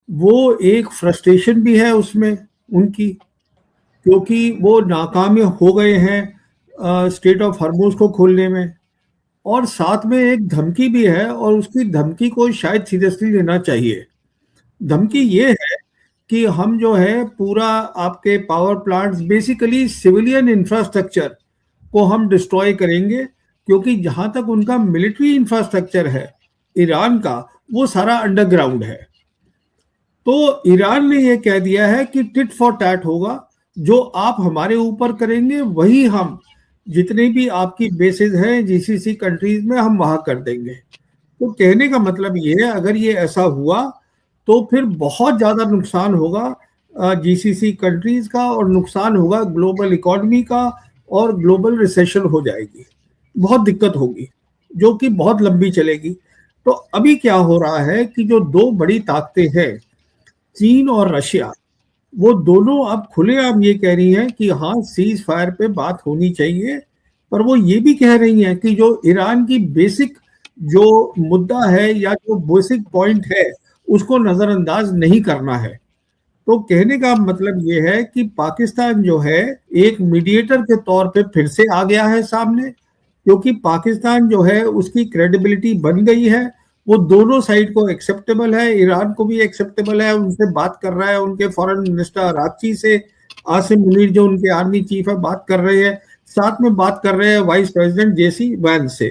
वो एक फ्रस्ट्रेशन भी है उसमें उनकी, क्योंकि वो नाकाम हो गए हैं स्ट्रेट ऑफ हॉर्मुज को खोलने में, और साथ में एक धमकी भी है, और उसकी धमकी को शायद सीरियसली लेना चाहिए। धमकी ये है कि हम जो है पूरा आपके power plants, basically civilian infrastructure को हम डिस्ट्रॉय करेंगे, क्योंकि जहां तक उनका मिलिट्री इंफ्रास्ट्रक्चर है ईरान का, वो सारा अंडरग्राउंड है। तो ईरान ने ये कह दिया है कि टिट फॉर टैट होगा, जो आप हमारे ऊपर करेंगे वही हम, जितने भी आपकी बेसिस हैं जीसीसी कंट्रीज में, हम वहां कर देंगे। तो कहने का मतलब ये है, अगर ये ऐसा हुआ तो फिर बहुत ज्यादा नुकसान होगा जीसीसी कंट्रीज का, और नुकसान होगा ग्लोबल इकोनॉमी का, और ग्लोबल रिसेशन हो जाएगी, बहुत दिक्कत होगी, जो कि बहुत लंबी चलेगी। तो अभी क्या हो रहा है कि जो दो बड़ी ताकतें हैं, चीन और रशिया, वो दोनों अब खुलेआम ये कह रही हैं कि हाँ, सीज फायर पे बात होनी चाहिए। पर वो ये भी कह रही हैं कि जो ईरान की बेसिक जो मुद्दा है या जो बेसिक पॉइंट है, उसको नजरअंदाज नहीं करना है। तो कहने का मतलब ये है कि पाकिस्तान जो है एक मीडिएटर के तौर पे फिर से आ गया है सामने, क्योंकि पाकिस्तान जो है उसकी क्रेडिबिलिटी बन गई है, वो दोनों साइड को एक्सेप्टेबल है, ईरान को भी एक्सेप्टेबल है, उनसे बात कर रहा है, उनके फॉरेन मिनिस्टर अरागची से, आसिम मुनीर जो उनके आर्मी चीफ है बात कर रहे हैं, साथ में बात कर रहे हैं वाइस प्रेसिडेंट जेसी वैंस से।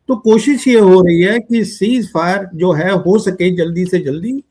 तो कोशिश ये हो रही है कि सीज फायर जो है हो सके जल्दी से जल्दी,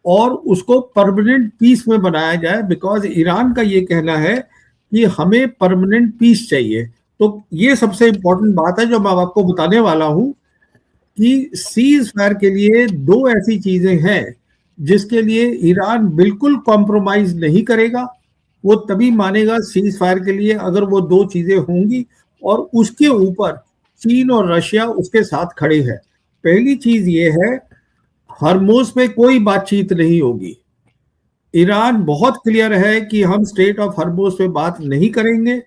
और उसको परमानेंट पीस में बनाया जाए, बिकॉज ईरान का ये कहना है कि हमें परमानेंट पीस चाहिए। तो ये सबसे इंपॉर्टेंट बात है जो मैं आपको बताने वाला हूं, कि सीज फायर के लिए दो ऐसी चीजें हैं जिसके लिए ईरान बिल्कुल कॉम्प्रोमाइज नहीं करेगा। वो तभी मानेगा सीज फायर के लिए अगर वो दो चीजें होंगी, और उसके ऊपर चीन और रशिया उसके साथ खड़े हैं। पहली चीज ये है, हरमोज पे कोई बातचीत नहीं होगी। ईरान बहुत क्लियर है कि हम स्टेट ऑफ हरमोज पे बात नहीं करेंगे।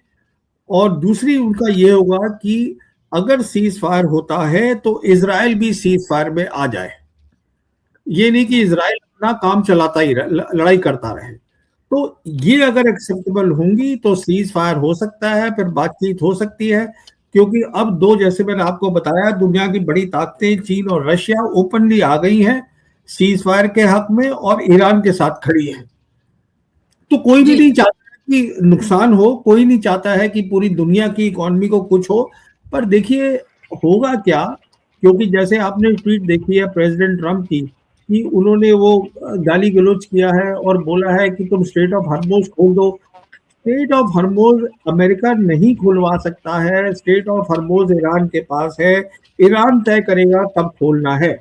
और दूसरी उनका ये होगा कि अगर सीज फायर होता है तो इजराइल भी सीज फायर में आ जाए, ये नहीं कि इजराइल अपना काम चलाता ही लड़ाई करता रहे। तो ये अगर एक्सेप्टेबल होंगी तो सीज फायर हो सकता है, फिर बातचीत हो सकती है, क्योंकि अब दो, जैसे मैंने आपको बताया, दुनिया की बड़ी ताकतें चीन और रशिया ओपनली आ गई हैं सीज फायर के हक में, और ईरान के साथ खड़ी है। तो कोई भी जी। नहीं चाहता है कि नुकसान हो, कोई नहीं चाहता है कि पूरी दुनिया की इकोनॉमी को कुछ हो। पर देखिए होगा क्या, क्योंकि जैसे आपने ट्वीट देखी है प्रेसिडेंट ट्रम्प की, कि उन्होंने वो गाली गलौज किया है और बोला है कि तुम स्ट्रेट ऑफ हॉर्मुज खोल दो। स्ट्रेट ऑफ हॉर्मुज अमेरिका नहीं खुलवा सकता है, स्ट्रेट ऑफ हॉर्मुज ईरान के पास है, ईरान तय करेगा कब खोलना है।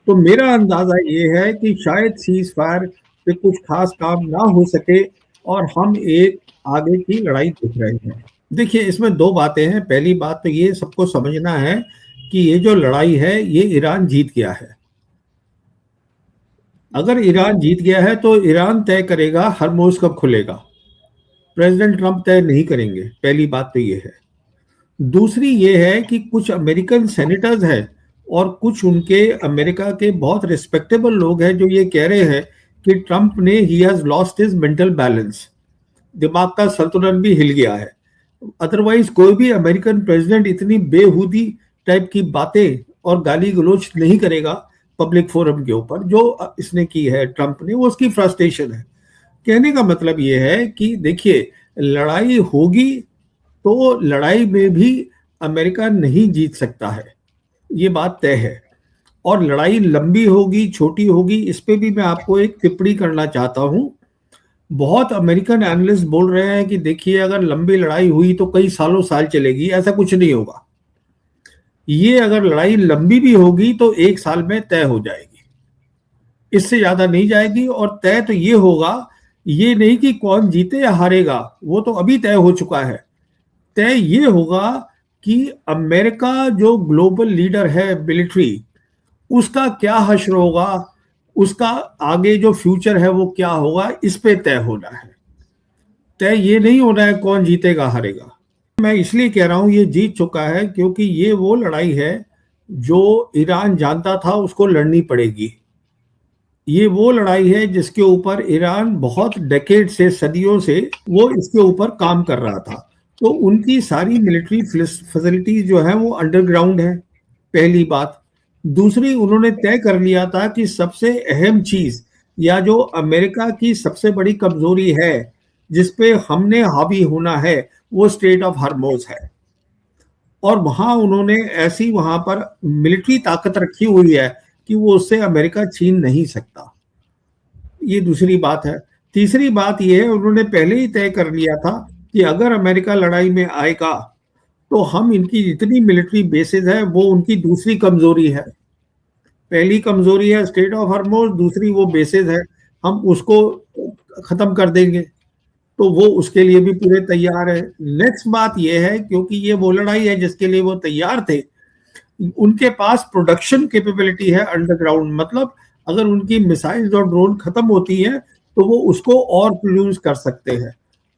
तो मेरा अंदाजा ये है कि शायद सीज फायर पे कुछ खास काम ना हो सके, और हम एक आगे की लड़ाई देख रहे हैं। देखिए इसमें दो बातें हैं। पहली बात तो ये सबको समझना है कि ये जो लड़ाई है ये ईरान जीत गया है। अगर ईरान जीत गया है तो ईरान तय करेगा हरमुज कब खुलेगा, प्रेसिडेंट ट्रंप तय नहीं करेंगे। पहली बात तो ये है। दूसरी ये है कि कुछ अमेरिकन सेनेटर्स हैं और कुछ उनके अमेरिका के बहुत रिस्पेक्टेबल लोग हैं जो ये कह रहे हैं कि ट्रंप ने he has lost his mental balance, दिमाग का संतुलन भी हिल गया है। अदरवाइज कोई भी अमेरिकन प्रेसिडेंट इतनी बेहूदी टाइप की बातें और गाली गलौज नहीं करेगा पब्लिक फोरम के ऊपर जो इसने की है ट्रंप ने। वो उसकी फ्रस्ट्रेशन है। कहने का मतलब ये है कि देखिए, लड़ाई होगी तो लड़ाई में भी अमेरिका नहीं जीत सकता है, ये बात तय है। और लड़ाई लंबी होगी छोटी होगी, इस पे भी मैं आपको एक टिप्पणी करना चाहता हूं। बहुत अमेरिकन एनालिस्ट बोल रहे हैं कि देखिए, अगर लंबी लड़ाई हुई तो कई सालों साल चलेगी, ऐसा कुछ नहीं होगा। ये अगर लड़ाई लंबी भी होगी तो एक साल में तय हो जाएगी, इससे ज्यादा नहीं जाएगी। और तय तो ये होगा, ये नहीं कि कौन जीते या हारेगा, वो तो अभी तय हो चुका है। तय ये होगा कि अमेरिका जो ग्लोबल लीडर है मिलिट्री, उसका क्या हश्र होगा, उसका आगे जो फ्यूचर है वो क्या होगा, इस पे तय होना है। तय ये नहीं होना है कौन जीतेगा हारेगा। मैं इसलिए कह रहा हूं ये जीत चुका है क्योंकि ये वो लड़ाई है जो ईरान जानता था उसको लड़नी पड़ेगी। ये वो लड़ाई है जिसके ऊपर ईरान बहुत डेकेड से, सदियों से वो इसके ऊपर काम कर रहा था। तो उनकी सारी मिलिट्री फैसिलिटीज जो है वो अंडरग्राउंड है, पहली बात। दूसरी, उन्होंने तय कर लिया था कि सबसे अहम चीज या जो अमेरिका की सबसे बड़ी कमजोरी है जिसपे हमने हावी होना है, वो स्ट्रेट ऑफ हॉर्मुज़ है। और वहां उन्होंने ऐसी वहां पर मिलिट्री ताकत रखी हुई है कि वो उससे अमेरिका छीन नहीं सकता। ये दूसरी बात है। तीसरी बात ये है, उन्होंने पहले ही तय कर लिया था कि अगर अमेरिका लड़ाई में आएगा तो हम इनकी जितनी मिलिट्री बेसेस है वो उनकी दूसरी कमजोरी है। पहली कमजोरी है स्ट्रेट ऑफ हॉर्मुज़, दूसरी वो बेसेस है, हम उसको खत्म कर देंगे। तो वो उसके लिए भी पूरे तैयार है। नेक्स्ट बात ये है, क्योंकि ये वो लड़ाई है जिसके लिए वो तैयार थे, उनके पास प्रोडक्शन कैपेबिलिटी है अंडरग्राउंड। मतलब अगर उनकी मिसाइल्स और ड्रोन खत्म होती हैं तो वो उसको और प्रोड्यूस कर सकते हैं।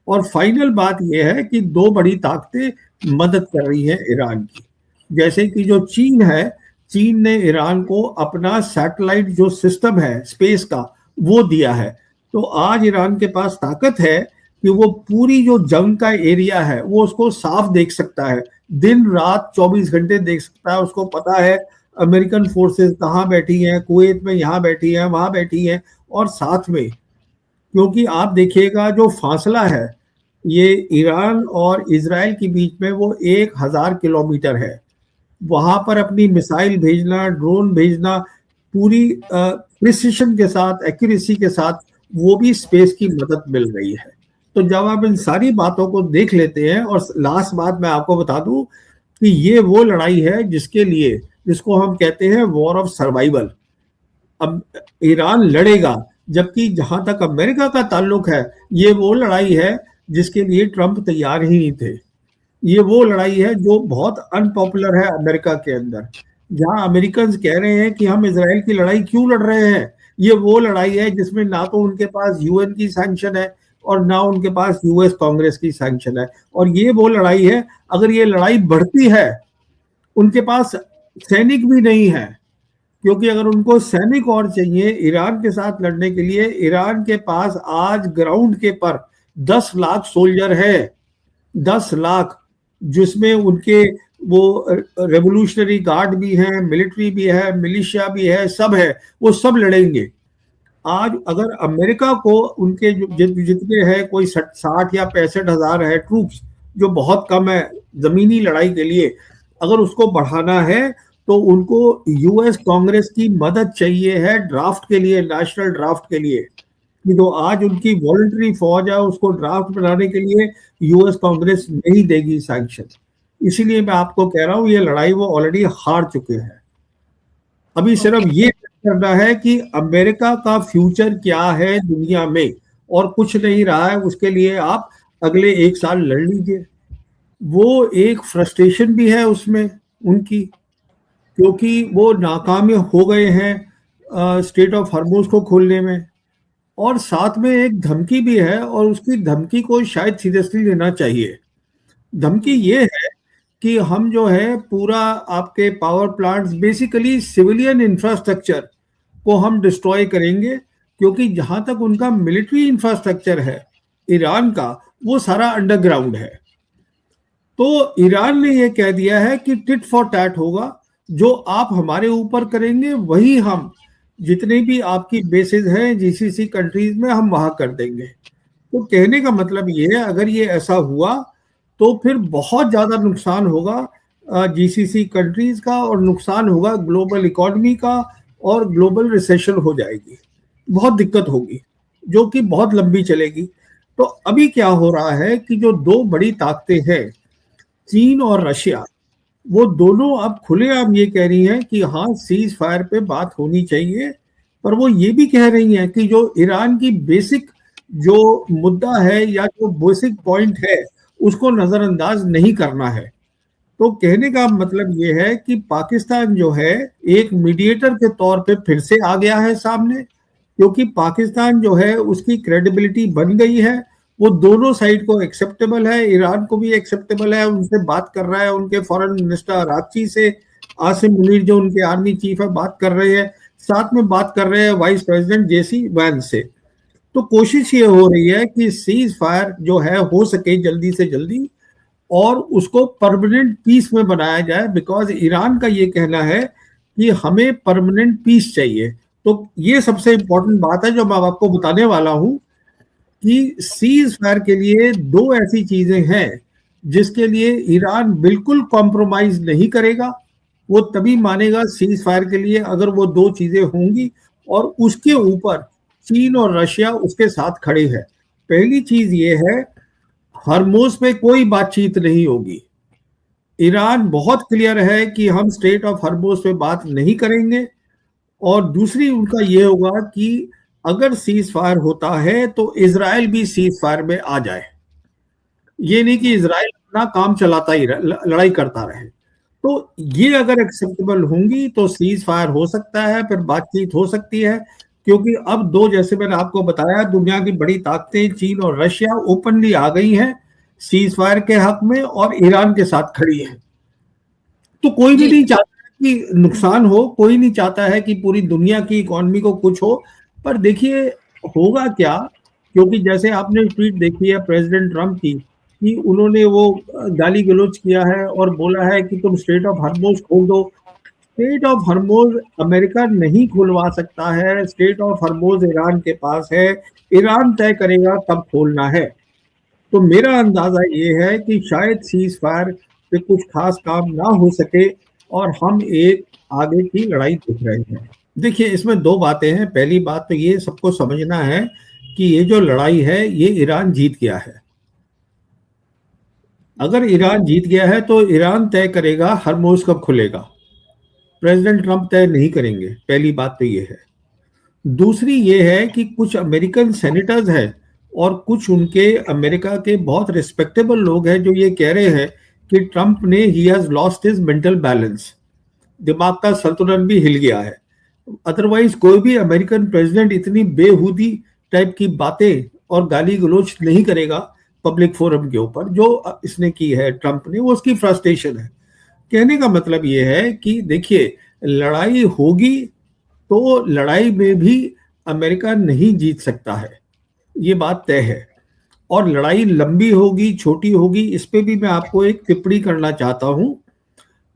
और फाइनल बात यह है कि दो बड़ी ताकतें मदद कर रही हैं ईरान की। जैसे कि जो चीन है, चीन ने ईरान को अपना सैटेलाइट जो सिस्टम है स्पेस का, वो दिया है। तो आज ईरान के पास ताकत है कि वो पूरी जो जंग का एरिया है वो उसको साफ देख सकता है, दिन रात 24 घंटे देख सकता है। उसको पता है अमेरिकन फोर्सेस कहाँ बैठी हैं, कुवैत में यहाँ बैठी हैं, वहां बैठी हैं। और साथ में, क्योंकि आप देखिएगा जो फासला है ये ईरान और इजराइल के बीच में, वो 1000 किलोमीटर है। वहां पर अपनी मिसाइल भेजना, ड्रोन भेजना, पूरी प्रिसिशन के साथ, एक्यूरेसी के साथ, वो भी स्पेस की मदद मिल रही है। तो जब आप इन सारी बातों को देख लेते हैं, और लास्ट बात मैं आपको बता दूं कि ये वो लड़ाई है जिसके लिए, जिसको हम कहते हैं वॉर ऑफ सर्वाइवल। अब ईरान लड़ेगा, जबकि जहां तक अमेरिका का ताल्लुक है, ये वो लड़ाई है जिसके लिए ट्रंप तैयार ही नहीं थे। ये वो लड़ाई है जो बहुत अनपॉपुलर है अमेरिका के अंदर। जहां अमेरिकन कह रहे हैं कि हम इजराइल की लड़ाई क्यों लड़ रहे हैं, ये वो लड़ाई है जिसमें ना तो उनके पास यूएन की सैंक्शन है और ना उनके पास यूएस कांग्रेस की सैंक्शन है। और ये वो लड़ाई है, अगर ये लड़ाई बढ़ती है, उनके पास सैनिक भी नहीं है। क्योंकि अगर उनको सैनिक और चाहिए ईरान के साथ लड़ने के लिए, ईरान के पास आज ग्राउंड के पर 10 लाख सोल्जर है, 10 लाख, जिसमें उनके वो रेवोल्यूशनरी गार्ड भी हैं, मिलिट्री भी है, मिलिशिया भी है, सब है, वो सब लड़ेंगे। आज अगर अमेरिका को उनके जितने हैं, कोई 60 या 65 हजार है ट्रूप्स, जो बहुत कम है जमीनी लड़ाई के लिए, अगर उसको बढ़ाना है तो उनको यूएस कांग्रेस की मदद चाहिए है ड्राफ्ट के लिए, नेशनल ड्राफ्ट के लिए। कि जो आज उनकी वॉलंटरी फौज है उसको ड्राफ्ट बनाने के लिए यूएस कांग्रेस नहीं देगी सैंक्शन। इसीलिए मैं आपको कह रहा हूं ये लड़ाई वो ऑलरेडी हार चुके हैं। अभी सिर्फ ये करना है कि अमेरिका का फ्यूचर क्या है दुनिया में, और कुछ नहीं रहा है। उसके लिए आप अगले 1 साल लड़ लीजिए। वो एक फ्रस्ट्रेशन भी है उसमें उनकी, क्योंकि वो नाकाम हो गए हैं स्ट्रेट ऑफ हॉर्मुज़ को खोलने में। और साथ में एक धमकी भी है, और उसकी धमकी को शायद सीरियसली लेना चाहिए। धमकी ये है कि हम जो है पूरा आपके power plants, basically civilian infrastructure को हम डिस्ट्रॉय करेंगे। क्योंकि जहां तक उनका मिलिट्री इंफ्रास्ट्रक्चर है ईरान का, वो सारा अंडरग्राउंड है। तो ईरान ने यह कह दिया है कि टिट फॉर टैट होगा, जो आप हमारे ऊपर करेंगे वही हम, जितने भी आपकी बेसिस हैं जीसीसी कंट्रीज में, हम वहां कर देंगे। तो कहने का मतलब ये है, अगर ये ऐसा हुआ तो फिर बहुत ज्यादा नुकसान होगा जीसीसी कंट्रीज का, और नुकसान होगा ग्लोबल इकोनॉमी का, और ग्लोबल रिसेशन हो जाएगी, बहुत दिक्कत होगी, जो कि बहुत लंबी चलेगी। तो अभी क्या हो रहा है कि जो दो बड़ी ताकतें हैं, चीन और रशिया, वो दोनों अब खुलेआम ये कह रही हैं कि हाँ, सीज फायर पे बात होनी चाहिए। पर वो ये भी कह रही हैं कि जो ईरान की बेसिक जो मुद्दा है या जो बेसिक पॉइंट है, उसको नजरअंदाज नहीं करना है। तो कहने का मतलब ये है कि पाकिस्तान जो है एक मीडिएटर के तौर पे फिर से आ गया है सामने। क्योंकि पाकिस्तान जो है उसकी क्रेडिबिलिटी बन गई है, वो दोनों साइड को एक्सेप्टेबल है, ईरान को भी एक्सेप्टेबल है, उनसे बात कर रहा है, उनके फॉरेन मिनिस्टर अरागची से, आसिम मुनीर जो उनके आर्मी चीफ है, बात कर रहे हैं। साथ में बात कर रहे हैं वाइस प्रेसिडेंट जेसी वैंस से। तो कोशिश ये हो रही है कि सीज फायर जो है हो सके जल्दी से जल्दी और उसको परमानेंट पीस में बनाया जाए, बिकॉज ईरान का ये कहना है कि हमें परमानेंट पीस चाहिए। तो ये सबसे इंपॉर्टेंट बात है जो मैं आपको बताने वाला हूं कि सीज फायर के लिए दो ऐसी चीजें हैं जिसके लिए ईरान बिल्कुल कॉम्प्रोमाइज नहीं करेगा। वो तभी मानेगा सीज फायर के लिए अगर वो दो चीजें होंगी और उसके ऊपर चीन और रशिया उसके साथ खड़े हैं। पहली चीज ये है, हरमोज पे कोई बातचीत नहीं होगी। ईरान बहुत क्लियर है कि हम स्टेट ऑफ हरमोज पे बात नहीं करेंगे। और दूसरी उनका ये होगा कि अगर सीज फायर होता है तो इजराइल भी सीज फायर में आ जाए। ये नहीं कि इजराइल अपना काम चलाता ही लड़ाई करता रहे। तो ये अगर एक्सेप्टेबल होंगी तो सीज फायर हो सकता है, फिर बातचीत हो सकती है। क्योंकि अब दो, जैसे मैंने आपको बताया, दुनिया की बड़ी ताकतें चीन और रशिया ओपनली आ गई हैं सीज फायर के हक में और ईरान के साथ खड़ी है। तो कोई भी जी। नहीं चाहता है कि नुकसान हो, कोई नहीं चाहता है कि पूरी दुनिया की इकोनॉमी को कुछ हो। पर देखिए होगा क्या, क्योंकि जैसे आपने ट्वीट देखी है प्रेसिडेंट ट्रम्प की कि उन्होंने वो गाली गलौज किया है और बोला है कि तुम स्ट्रेट ऑफ हर्मोज खोल दो। स्ट्रेट ऑफ हर्मोज अमेरिका नहीं खुलवा सकता है, स्ट्रेट ऑफ हर्मोज ईरान के पास है। ईरान तय करेगा कब खोलना है। तो मेरा अंदाजा ये है कि शायद सीज फायर पे कुछ खास काम ना हो सके और हम एक आगे की लड़ाई देख रहे हैं। देखिए इसमें दो बातें हैं। पहली बात तो ये सबको समझना है कि ये जो लड़ाई है ये ईरान जीत गया है। अगर ईरान जीत गया है तो ईरान तय करेगा हरमोज कब खुलेगा, प्रेसिडेंट ट्रंप तय नहीं करेंगे। पहली बात तो ये है। दूसरी ये है कि कुछ अमेरिकन सेनेटर्स हैं और कुछ उनके अमेरिका के बहुत रिस्पेक्टेबल लोग हैं जो ये कह रहे हैं कि ट्रंप ने he has lost his mental balance, दिमाग का संतुलन भी हिल गया है। अदरवाइज कोई भी अमेरिकन प्रेसिडेंट इतनी बेहूदी टाइप की बातें और गाली गलौज नहीं करेगा पब्लिक फोरम के ऊपर जो इसने की है ट्रंप ने। वो उसकी फ्रस्ट्रेशन है। कहने का मतलब ये है कि देखिए लड़ाई होगी तो लड़ाई में भी अमेरिका नहीं जीत सकता है, ये बात तय है। और लड़ाई लंबी होगी छोटी होगी इस पे भी मैं आपको एक टिप्पणी करना चाहता हूं।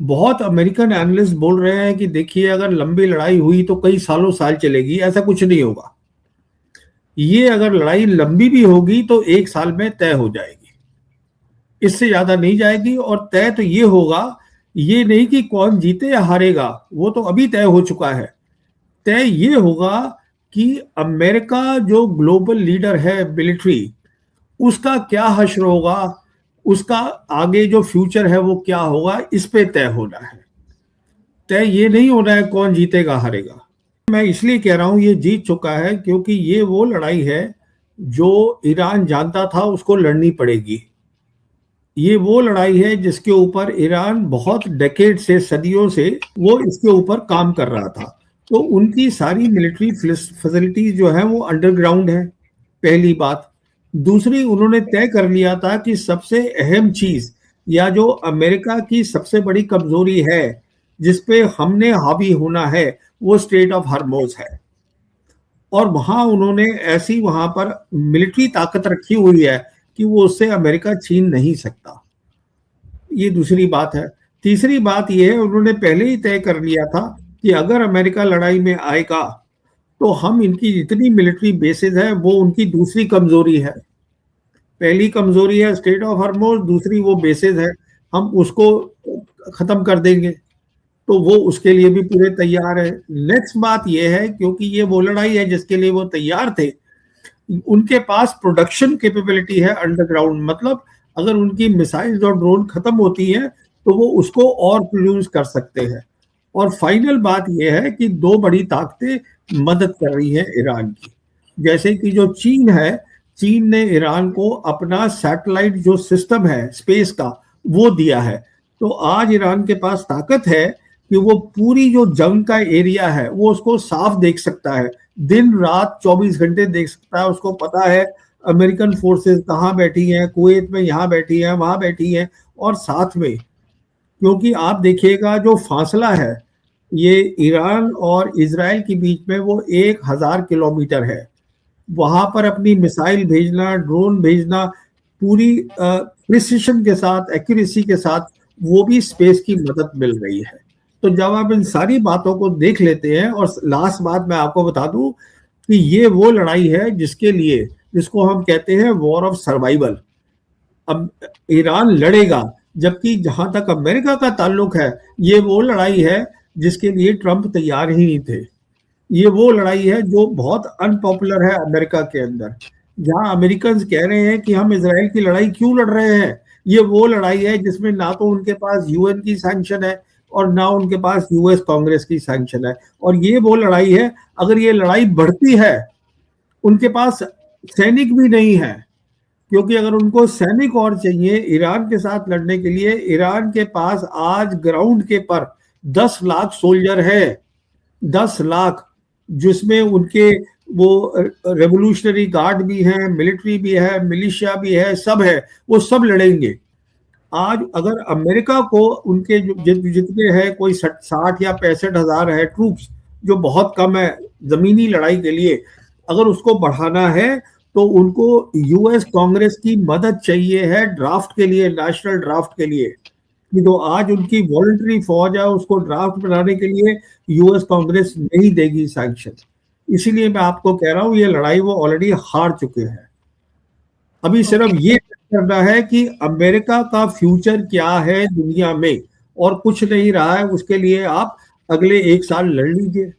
बहुत अमेरिकन एनालिस्ट बोल रहे हैं कि देखिए अगर लंबी लड़ाई हुई तो कई सालों साल चलेगी। ऐसा कुछ नहीं होगा। ये अगर लड़ाई लंबी भी होगी तो एक साल में तय हो जाएगी, इससे ज्यादा नहीं जाएगी। और तय तो ये होगा, ये नहीं कि कौन जीते या हारेगा, वो तो अभी तय हो चुका है। तय ये होगा कि अमेरिका जो ग्लोबल लीडर है मिलिट्री, उसका क्या हश्र होगा, उसका आगे जो फ्यूचर है वो क्या होगा, इस पे तय होना है। तय ये नहीं होना है कौन जीतेगा हारेगा। मैं इसलिए कह रहा हूं ये जीत चुका है क्योंकि ये वो लड़ाई है जो ईरान जानता था उसको लड़नी पड़ेगी। ये वो लड़ाई है जिसके ऊपर ईरान बहुत डेकेड से, सदियों से वो इसके ऊपर काम कर रहा था। तो उनकी सारी मिलिट्री फैसिलिटीज जो है वो अंडरग्राउंड है, पहली बात। दूसरी, उन्होंने तय कर लिया था कि सबसे अहम चीज या जो अमेरिका की सबसे बड़ी कमजोरी है जिसपे हमने हावी होना है वो स्ट्रेट ऑफ हर्मोज है। और वहां उन्होंने ऐसी वहां पर मिलिट्री ताकत रखी हुई है कि वो उससे अमेरिका छीन नहीं सकता। ये दूसरी बात है। तीसरी बात यह है, उन्होंने पहले ही तय कर लिया था कि अगर अमेरिका लड़ाई में आएगा तो हम इनकी जितनी मिलिट्री बेसेस है वो उनकी दूसरी कमजोरी है। पहली कमजोरी है स्ट्रेट ऑफ हॉर्मुज, दूसरी वो बेसेस है, हम उसको खत्म कर देंगे। तो वो उसके लिए भी पूरे तैयार है। नेक्स्ट बात यह है, क्योंकि ये वो लड़ाई है जिसके लिए वो तैयार थे, उनके पास प्रोडक्शन कैपेबिलिटी है अंडरग्राउंड। मतलब अगर उनकी मिसाइल्स और ड्रोन खत्म होती है तो वो उसको और प्रोड्यूस कर सकते हैं। और फाइनल बात यह है कि दो बड़ी ताकतें मदद कर रही है ईरान की। जैसे कि जो चीन है, चीन ने ईरान को अपना सैटेलाइट जो सिस्टम है स्पेस का वो दिया है। तो आज ईरान के पास ताकत है कि वो पूरी जो जंग का एरिया है वो उसको साफ देख सकता है, दिन रात 24 घंटे देख सकता है। उसको पता है अमेरिकन फोर्सेस कहाँ बैठी हैं, कुवैत में यहाँ बैठी हैं, वहां बैठी हैं। और साथ में क्योंकि आप देखिएगा जो फासला है ये ईरान और इजराइल के बीच में वो 1000 किलोमीटर है। वहां पर अपनी मिसाइल भेजना, ड्रोन भेजना, पूरी प्रिसिशन के साथ, एक्यूरेसी के साथ, वो भी स्पेस की मदद मिल रही है। तो जब आप इन सारी बातों को देख लेते हैं, और लास्ट बात मैं आपको बता दूं कि ये वो लड़ाई है जिसके लिए, जिसको हम कहते हैं वॉर ऑफ सर्वाइवल। अब ईरान लड़ेगा, जबकि जहां तक अमेरिका का ताल्लुक है, ये वो लड़ाई है जिसके लिए ट्रंप तैयार ही नहीं थे। ये वो लड़ाई है जो बहुत अनपॉपुलर है अमेरिका के अंदर। जहां अमेरिकन कह रहे हैं कि हम इजराइल की लड़ाई क्यों लड़ रहे हैं, ये वो लड़ाई है जिसमें ना तो उनके पास यूएन की सैंक्शन है और ना उनके पास यूएस कांग्रेस की सैंक्शन है। और ये वो लड़ाई है, अगर ये लड़ाई बढ़ती है, उनके पास सैनिक भी नहीं है। क्योंकि अगर उनको सैनिक और चाहिए ईरान के साथ लड़ने के लिए, ईरान के पास आज ग्राउंड के पर 10 लाख सोल्जर है, 10 लाख, जिसमें उनके वो रेवोल्यूशनरी गार्ड भी हैं, मिलिट्री भी है, मिलिशिया भी है, सब है, वो सब लड़ेंगे। आज अगर अमेरिका को उनके जितने हैं, कोई 60 या 65 हजार है ट्रूप्स, जो बहुत कम है जमीनी लड़ाई के लिए, अगर उसको बढ़ाना है तो उनको यूएस कांग्रेस की मदद चाहिए है ड्राफ्ट के लिए, नेशनल ड्राफ्ट के लिए। कि जो आज उनकी वॉलंटरी फौज है, उसको ड्राफ्ट बनाने के लिए यूएस कांग्रेस नहीं देगी सैंक्शन। इसीलिए मैं आपको कह रहा हूं, ये लड़ाई वो ऑलरेडी हार चुके हैं। अभी सिर्फ ओके। ये करना है कि अमेरिका का फ्यूचर क्या है दुनिया में, और कुछ नहीं रहा है। उसके लिए आप अगले 1 साल लड़ लीजिए।